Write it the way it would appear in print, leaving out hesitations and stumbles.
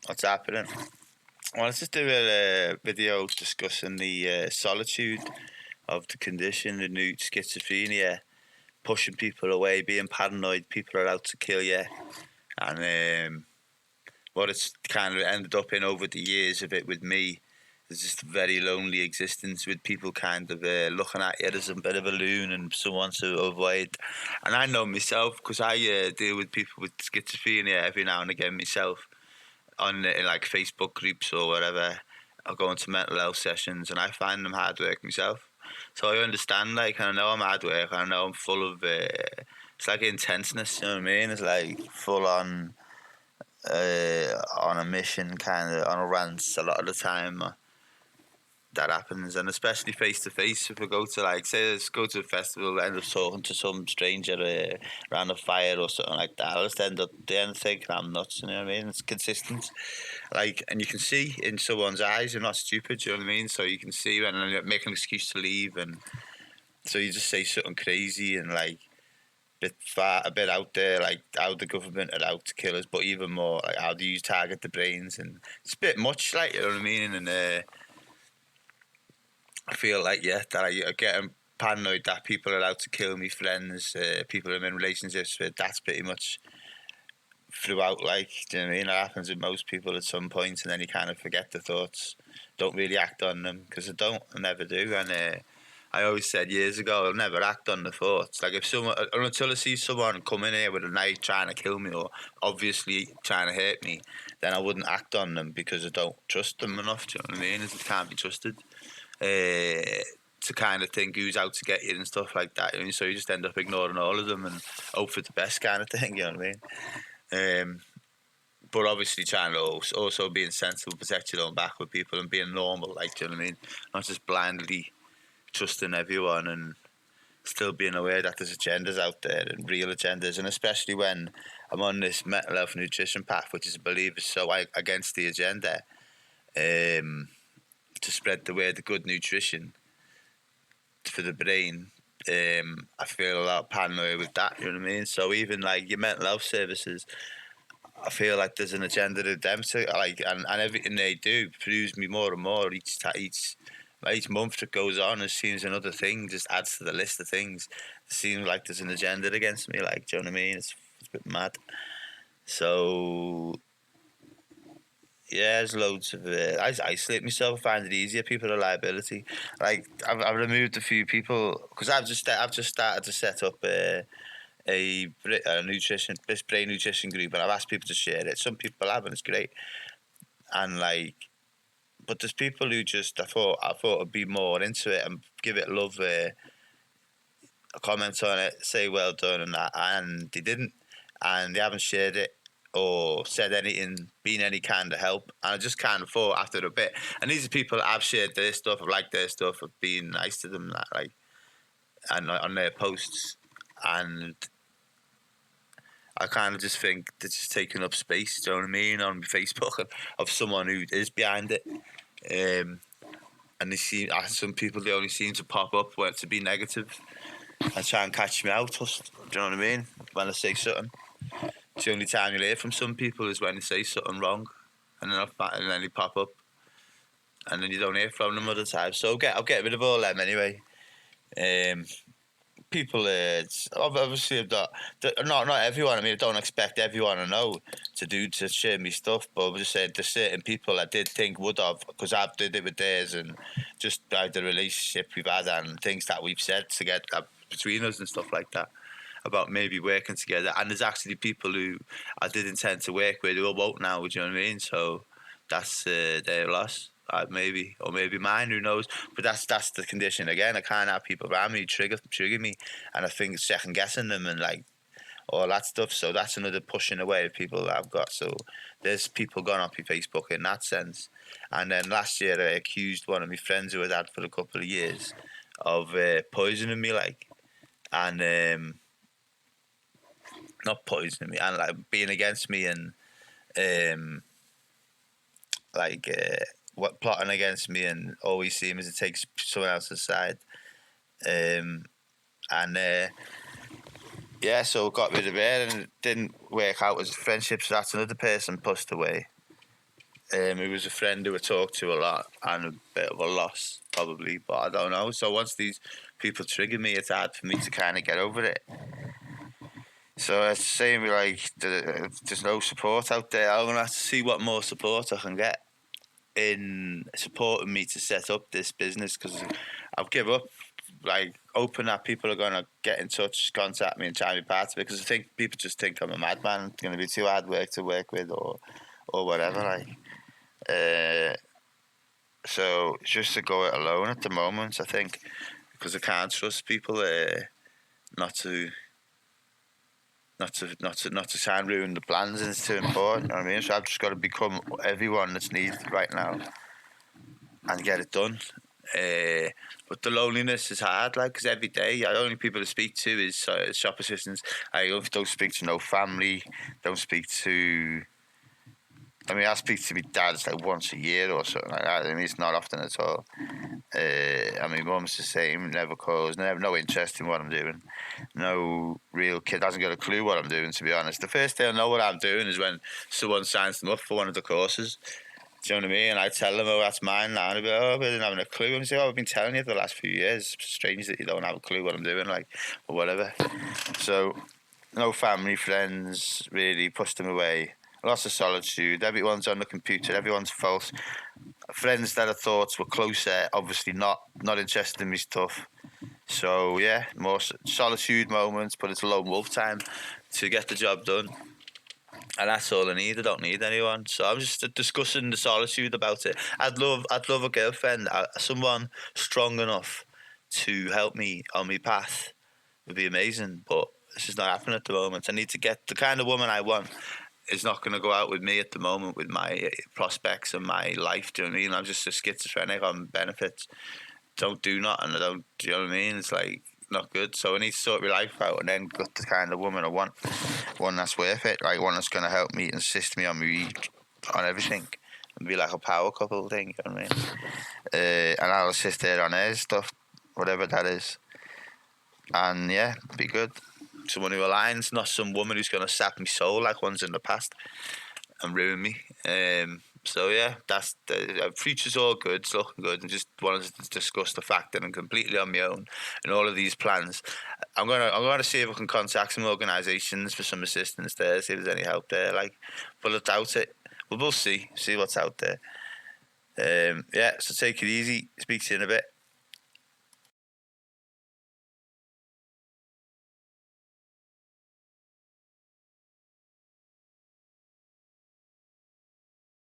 What's happening? Well, let's just do a video discussing the solitude of the condition, the new schizophrenia, pushing people away, being paranoid, people are out to kill you, and what it's kind of ended up in over the years of it with me is just a very lonely existence with people kind of looking at you as a bit of a loon and someone to avoid. And I know myself because I deal with people with schizophrenia every now and again myself on in like Facebook groups or whatever. I go into mental health sessions and I find them hard work myself. So I understand, like, I know I'm hard work. I know I'm full of. It's like intenseness. You know what I mean? It's like full on a mission, kind of on a rant. A lot of the time, that happens, and especially face to face. If we go to like, say, let's go to a festival, end up talking to some stranger around a fire or something like that. I'll just end up thinking I'm nuts. You know what I mean? It's consistent, like, and you can see in someone's eyes they're not stupid. You know what I mean? So you can see when they make an excuse to leave, and so you just say something crazy and like a bit out there, like how the government are out to kill us, but even more like how do you target the brains, and it's a bit much, like, you know what I mean, and I feel like, yeah, that I get paranoid that people are out to kill me, friends, people I'm in relationships with. That's pretty much throughout, like, do you know what I mean? That happens with most people at some point, and then you kind of forget the thoughts, don't really act on them, because I never do, and I always said years ago, I'll never act on the thoughts. Like, if someone, until I see someone come in here with a knife trying to kill me or obviously trying to hurt me, then I wouldn't act on them because I don't trust them enough, do you know what I mean? It can't be trusted. To kind of think who's out to get you and stuff like that. I mean, so you just end up ignoring all of them and hope for the best kind of thing, you know what I mean? But obviously trying to also being sensible, protect your own back with people and being normal, like, do you know what I mean? Not just blindly trusting everyone and still being aware that there's agendas out there and real agendas, and especially when I'm on this mental health nutrition path, which is, I believe, is so against the agenda, to spread the word of good nutrition for the brain. I feel a lot of paranoia with that, you know what I mean? So even like your mental health services, I feel like there's an agenda to them to like, and everything they do proves me more and more each month that goes on. It seems another thing just adds to the list of things. It seems like there's an agenda against me, like, do you know what I mean? It's a bit mad. So yeah, there's loads of. I isolate myself. I find it easier. People are liability. Like, I've removed a few people because I've just started to set up a nutrition, this brain nutrition group, and I've asked people to share it. Some people have, and it's great. And like, but there's people who just I thought would be more into it and give it love, a comment on it, say well done and that, and they didn't, and they haven't shared it or said anything, been any kind of help. And I just kind of thought after a bit, and these are people that I've shared their stuff, I've liked their stuff, I've been nice to them, that, like, and on their posts, and I kind of just think they're just taking up space, do you know what I mean, on Facebook of someone who is behind it. And they see some people, they only seem to pop up where to be negative and try and catch me out. Do you know what I mean? When I say something, it's the only time you'll hear from some people is when they say something wrong, and then they pop up, and then you don't hear from them other times. So I'll get rid of all them anyway. People, obviously not everyone. I mean, I don't expect everyone I know to share me stuff, but I'm just saying there's certain people I did think would have, because I've did it with theirs, and just like the relationship we've had and things that we've said to get between us and stuff like that about maybe working together. And there's actually people who I did intend to work with who won't now. Do you know what I mean? So that's their loss. Maybe, or maybe mine, who knows? But that's the condition again. I can't have people around me trigger me, and I think second guessing them and like all that stuff. So that's another pushing away of people that I've got. So there's people gone off my Facebook in that sense. And then last year I accused one of my friends who I'd had for a couple of years of poisoning me, like, and not poisoning me, and like being against me, and um, like. What plotting against me and always seeing as it takes someone else's side, and yeah, so got rid of her and it didn't work out as a friendship. So that's another person pushed away, It was a friend who I talked to a lot and a bit of a loss, probably, but I don't know. So once these people trigger me, it's hard for me to kind of get over it. So it's saying like there's no support out there. I'm gonna have to see what more support I can get in supporting me to set up this business, because I've given up. Like, hoping that people are gonna get in touch, contact me, and try to be part of it. Because I think people just think I'm a madman. It's gonna be too hard work to work with, or whatever. Like, so it's just to go it alone at the moment. I think, because I can't trust people not to try and ruin the plans, and it's too important. You know what I mean? So I've just got to become everyone that's needed right now and get it done. But the loneliness is hard, like, because every day the only people to speak to is shop assistants. I don't speak to no family. Don't speak to. I mean, I speak to my dad like once a year or something like that. I mean, it's not often at all. I mean, mum's the same. Never calls. No interest in what I'm doing. No real kid hasn't got a clue what I'm doing. To be honest, the first day I know what I'm doing is when someone signs them up for one of the courses. Do you know what I mean? And I tell them, oh, that's mine now. And they'll be like, oh, but I didn't have a clue. And I say, oh, I've been telling you for the last few years. It's strange that you don't have a clue what I'm doing, like, or whatever. So, no family, friends, really pushed them away. Lots of solitude. Everyone's on the computer. Everyone's false. Friends that I thought were closer, obviously not interested in me stuff. So, yeah, more solitude moments, but it's lone wolf time to get the job done. And that's all I need. I don't need anyone. So I'm just discussing the solitude about it. I'd love a girlfriend, someone strong enough to help me on my path. Would be amazing. But this is not happening at the moment. I need to get the kind of woman I want. Is not going to go out with me at the moment with my prospects and my life. Do you know what I mean? I'm just a schizophrenic on benefits. Don't do nothing. I don't. Do you know what I mean? It's like not good. So I need to sort my life out and then get the kind of woman I want. One that's worth it. Like, one that's going to help me and assist me on everything. And be like a power couple thing. You know what I mean? And I'll assist her on her stuff, whatever that is. And yeah, be good. Someone who aligns, not some woman who's going to sap my soul like ones in the past and ruin me. So yeah, that's the future's all good. It's looking good, and just wanted to discuss the fact that I'm completely on my own in all of these plans. I'm gonna see if I can contact some organisations for some assistance there, see if there's any help there. Like, but I doubt it. But we'll see what's out there. Yeah, so take it easy. Speak to you in a bit.